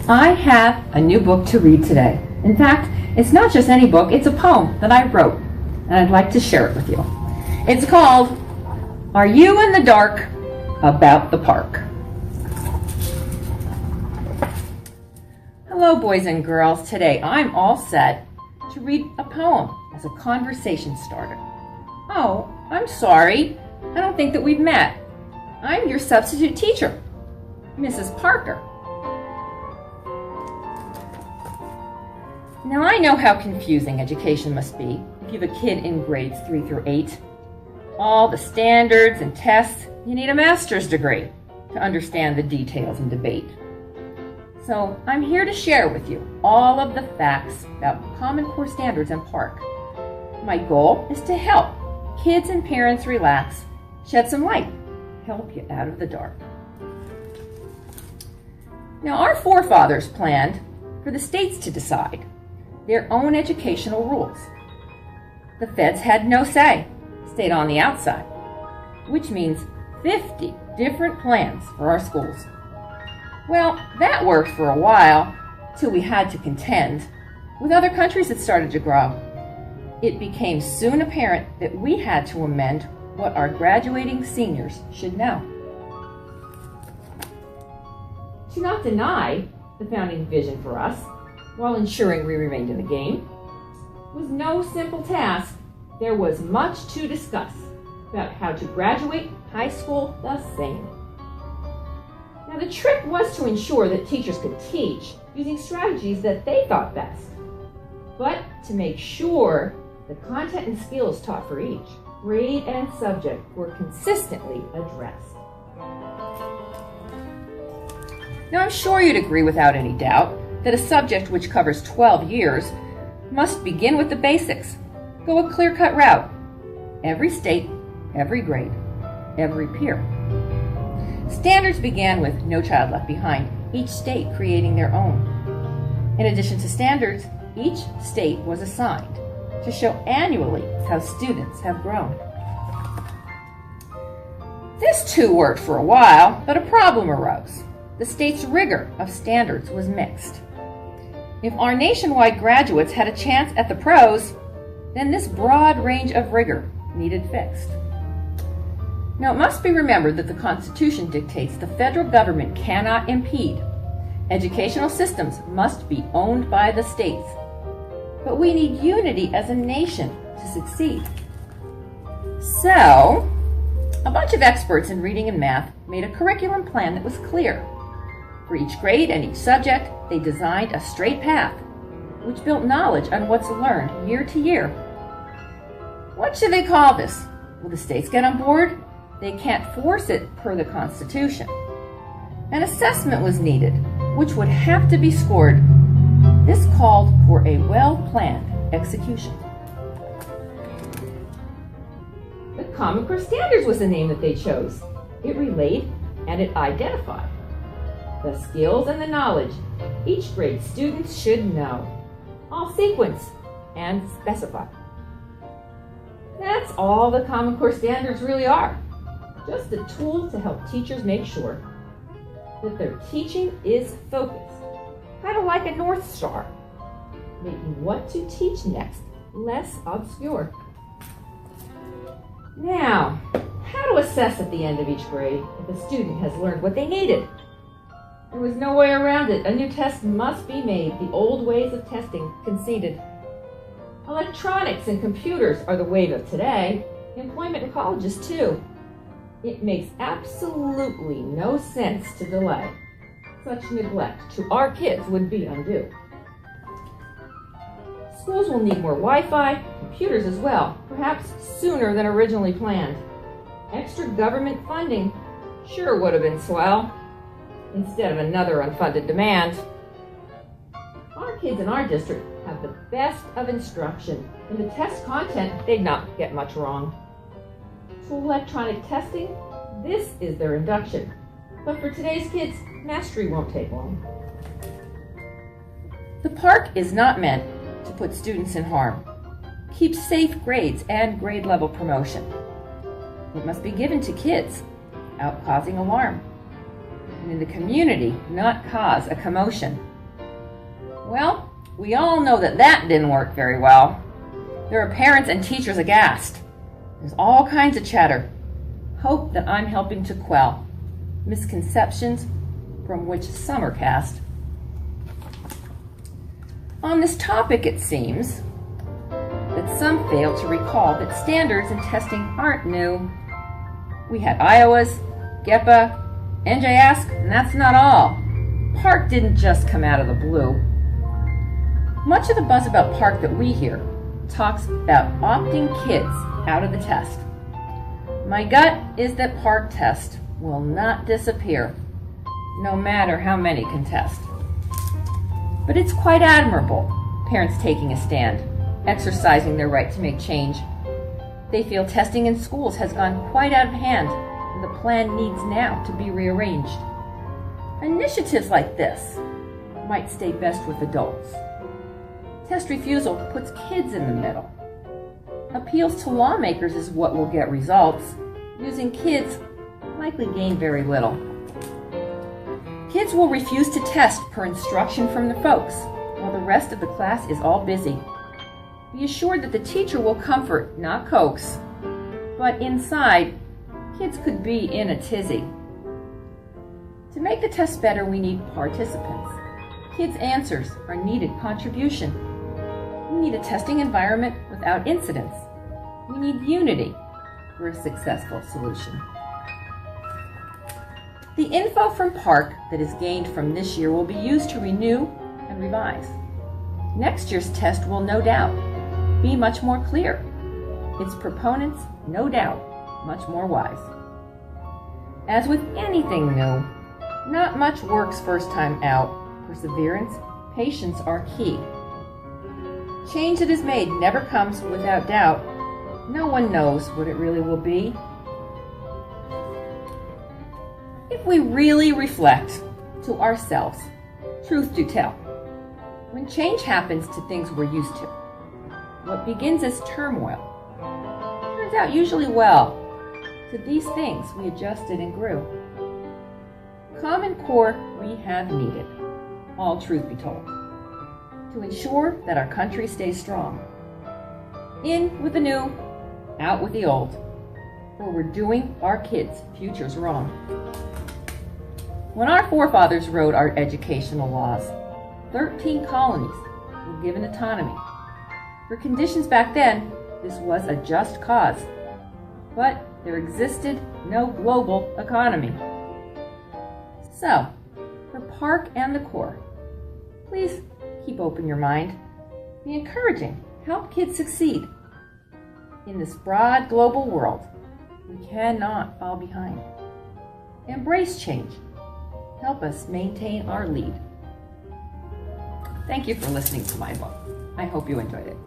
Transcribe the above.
I have a new book to read today. In fact, it's not just any book, it's a poem that I wrote, and I'd like to share it with you. It's called, Are You in the Dark About the Park? Hello, boys and girls. Today I'm all set to read a poem as a conversation starter. Oh, I'm sorry. I don't think that we've met. I'm your substitute teacher, Mrs. Parker. Now, I know how confusing education must be if you have a kid in grades 3 through 8. All the standards and tests, you need a master's degree to understand the details and debate. So I'm here to share with you all of the facts about Common Core standards and PARCC. My goal is to help kids and parents relax, shed some light, help you out of the dark. Now, our forefathers planned for the states to decide their own educational rules. The feds had no say, stayed on the outside, which means 50 different plans for our schools. Well, that worked for a while, till we had to contend with other countries that started to grow. It became soon apparent that we had to amend what our graduating seniors should know. To not deny the founding vision for us, while ensuring we remained in the game, was no simple task. There was much to discuss about how to graduate high school the same. Now, the trick was to ensure that teachers could teach using strategies that they thought best, but to make sure the content and skills taught for each grade and subject were consistently addressed. Now, I'm sure you'd agree without any doubt that a subject which covers 12 years must begin with the basics, go a clear-cut route. Every state, every grade, every peer. Standards began with No Child Left Behind, each state creating their own. In addition to standards, each state was assigned to show annually how students have grown. This too worked for a while, but a problem arose. The state's rigor of standards was mixed. If our nationwide graduates had a chance at the pros, then this broad range of rigor needed fixed. Now, it must be remembered that the Constitution dictates the federal government cannot impede. Educational systems must be owned by the states. But we need unity as a nation to succeed. So, a bunch of experts in reading and math made a curriculum plan that was clear. For each grade and each subject, they designed a straight path, which built knowledge on what's learned year to year. What should they call this? Will the states get on board? They can't force it per the Constitution. An assessment was needed, which would have to be scored. This called for a well-planned execution. The Common Core Standards was the name that they chose. It relayed and it identified the skills and the knowledge each grade student should know, all sequenced and specified. That's all the Common Core Standards really are. Just a tool to help teachers make sure that their teaching is focused, kind of like a North Star, making what to teach next less obscure. Now, how to assess at the end of each grade if a student has learned what they needed? There was no way around it. A new test must be made. The old ways of testing conceded. Electronics and computers are the wave of today. Employment in colleges, too. It makes absolutely no sense to delay. Such neglect to our kids would be undue. Schools will need more Wi-Fi, computers as well, perhaps sooner than originally planned. Extra government funding sure would have been swell, instead of another unfunded demand. Our kids in our district have the best of instruction. In the test content, they'd not get much wrong. For electronic testing, this is their induction. But for today's kids, mastery won't take long. The PARCC is not meant to put students in harm. Keep safe grades and grade level promotion. It must be given to kids without causing alarm, and in the community, not cause a commotion. Well, we all know that didn't work very well. There are parents and teachers aghast. There's all kinds of chatter. Hope that I'm helping to quell misconceptions from which some are cast. On this topic, it seems that some fail to recall that standards and testing aren't new. We had Iowa's, GEPA, NJASC, and that's not all. PARCC didn't just come out of the blue. Much of the buzz about PARCC that we hear talks about opting kids out of the test. My gut is that PARCC test will not disappear, no matter how many contest. But it's quite admirable, parents taking a stand, exercising their right to make change. They feel testing in schools has gone quite out of hand, and the plan needs now to be rearranged. Initiatives like this might stay best with adults. Test refusal puts kids in the middle. Appeals to lawmakers is what will get results. Using kids likely gain very little. Kids will refuse to test per instruction from the folks, while the rest of the class is all busy. Be assured that the teacher will comfort, not coax. But inside, kids could be in a tizzy. To make the test better, we need participants. Kids' answers are needed contribution. We need a testing environment without incidents. We need unity for a successful solution. The info from PARCC that is gained from this year will be used to renew and revise. Next year's test will no doubt be much more clear. Its proponents, no doubt, much more wise. As with anything new, not much works first time out. Perseverance, patience are key. Change that is made never comes without doubt. No one knows what it really will be. If we really reflect to ourselves, truth do tell. When change happens to things we're used to, what begins as turmoil turns out usually well. To these things we adjusted and grew. Common Core we have needed, all truth be told, to ensure that our country stays strong. In with the new, out with the old, or we're doing our kids' futures wrong. When our forefathers wrote our educational laws, 13 colonies were given autonomy. For conditions back then, this was a just cause, but there existed no global economy. So, for PARCC and the Core, please keep open your mind. Be encouraging. Help kids succeed. In this broad global world, we cannot fall behind. Embrace change. Help us maintain our lead. Thank you for listening to my book. I hope you enjoyed it.